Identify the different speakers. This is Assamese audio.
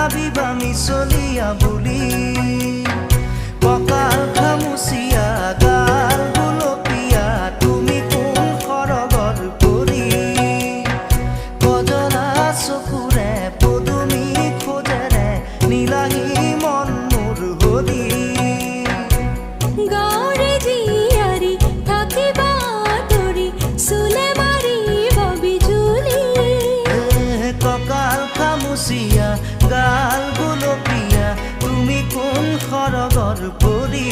Speaker 1: ভাবিবা মিছলিয়া বুলি কঁকাল খামুচিয়া গাল গুলপীয়া তুমি কোন সৰগৰ পৰি কজলা চকুৰে পদুমী খোজেৰে নীলাহী মন মোৰ হলি
Speaker 2: গাঁৱৰে জীয়াৰী থাকিবা তৰি চুলে মাৰিব বিজুলি
Speaker 1: কঁকাল খামুচিয়া গাল গুলপীয়া তুমি কোন সৰগৰ পৰি